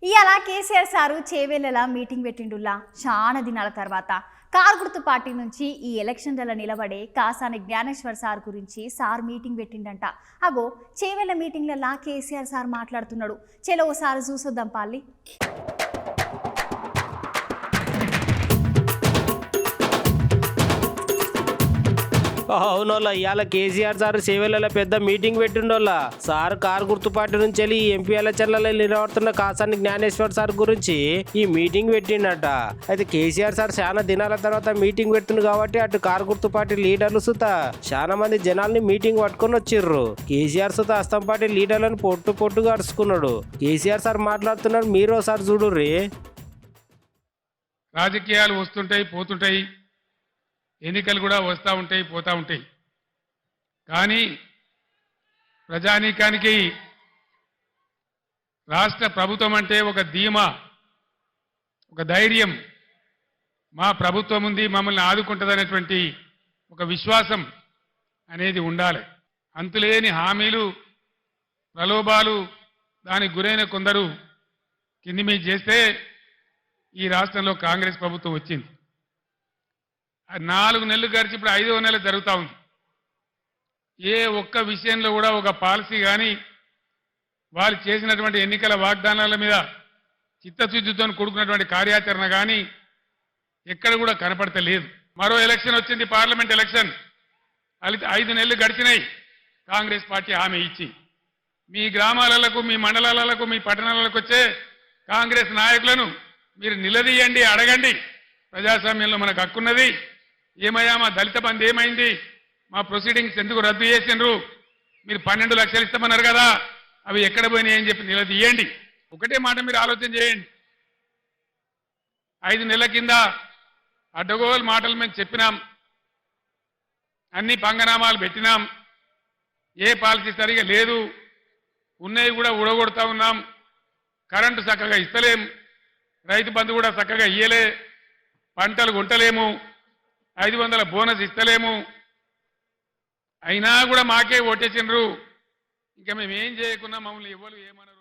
ఇయాల KCR sir Chevella meeting పెట్టిండుల్లా చాలా దినాల తర్వాత కారు గుర్తు పార్టీ నుంచి ఈ ఎలక్షన్లలో నిలబడే కాసాని జ్ఞానేశ్వర్ సార్ గురించి సార్ మీటింగ్ పెట్టిండంట. అగో చేవేళ్ల మీటింగ్లలో కేసీఆర్ సార్ మాట్లాడుతున్నాడు. చెలో ఓసారి చూసొద్దాం పాలి. అవునోళ్ళ ఇవాళ కేసీఆర్ సార్ సేవలలో పెద్ద మీటింగ్ పెట్టిండోళ్ళ. సార్ కారు గుర్తుపాటి నుంచి వెళ్ళి ఎంపీ ఎలక్షన్లలో నిలబడుతున్న కాసాని జ్ఞానేశ్వర్ సార్ గురించి ఈ మీటింగ్ పెట్టిండట. అయితే కేసీఆర్ సార్ చాలా దినాల తర్వాత మీటింగ్ పెడుతుంది కాబట్టి అటు కారు గుర్తుపాటి లీడర్లు సుత చాలా మంది జనాల్ని మీటింగ్ పట్టుకొని వచ్చిర్రు. కేసీఆర్ సుత అస్తం పార్టీ లీడర్లను పొట్టుగా అడుచుకున్నాడు. కేసీఆర్ సార్ మాట్లాడుతున్నాడు, మీరు ఒకసారి చూడుర్రి. రాజకీయాలు వస్తుంటాయి పోతుంటాయి, ఎన్నికలు కూడా వస్తూ ఉంటాయి పోతూ ఉంటాయి. కానీ ప్రజానీకానికి రాష్ట్ర ప్రభుత్వం అంటే ఒక ధీమా, ఒక ధైర్యం, మా ప్రభుత్వం ఉంది మమ్మల్ని ఆదుకుంటుందనేటువంటి ఒక విశ్వాసం అనేది ఉండాలి. అంతులేని హామీలు, ప్రలోభాలు దానికి గురైన కొందరు కింది మీద చేస్తే ఈ రాష్ట్రంలో కాంగ్రెస్ ప్రభుత్వం వచ్చింది. 4 నెలలు గడిచి ఇప్పుడు 5వ నెల జరుగుతూ ఉంది. ఏ ఒక్క విషయంలో కూడా ఒక పాలసీ కానీ వాళ్ళు చేసినటువంటి ఎన్నికల వాగ్దానాల మీద చిత్తశుద్ధితో కూడుకున్నటువంటి కార్యాచరణ కానీ ఎక్కడ కూడా కనపడతలేదు. మరో ఎలక్షన్ వచ్చింది, పార్లమెంట్ ఎలక్షన్. 5 నెలలు గడిచినాయి కాంగ్రెస్ పార్టీ హామీ ఇచ్చి. మీ గ్రామాలకు, మీ మండలాలకు, మీ పట్టణాలకు వచ్చే కాంగ్రెస్ నాయకులను మీరు నిలదీయండి, అడగండి. ప్రజాస్వామ్యంలో మనకు హక్కున్నది. ఏమయ్యా మా దళిత బంధు ఏమైంది, మా ప్రొసీడింగ్స్ ఎందుకు రద్దు చేసిండ్రు, మీరు 12 లక్షలు ఇస్తామన్నారు కదా, అవి ఎక్కడ పోయినాయి అని చెప్పి నిలదీయండి. ఒకటే మాట మీరు ఆలోచన చేయండి. 5 నెలల కింద అడ్డగోలు మాటలు మేము చెప్పినాం, అన్ని పంగనామాలు పెట్టినాం, ఏ పాలసీ సరిగా లేదు, ఉన్నవి కూడా ఊడగొడతా ఉన్నాం, కరెంటు చక్కగా ఇస్తలేం, రైతు బంధు కూడా చక్కగా ఇయ్యలే, పంటలు కొంటలేము, 500 బోనస్ ఇస్తలేము, అయినా కూడా మాకే ఓటేసిండ్రు. ఇంకా మేము ఏం చేయకున్నా మమ్మల్ని ఎవరు ఏమన్నారు.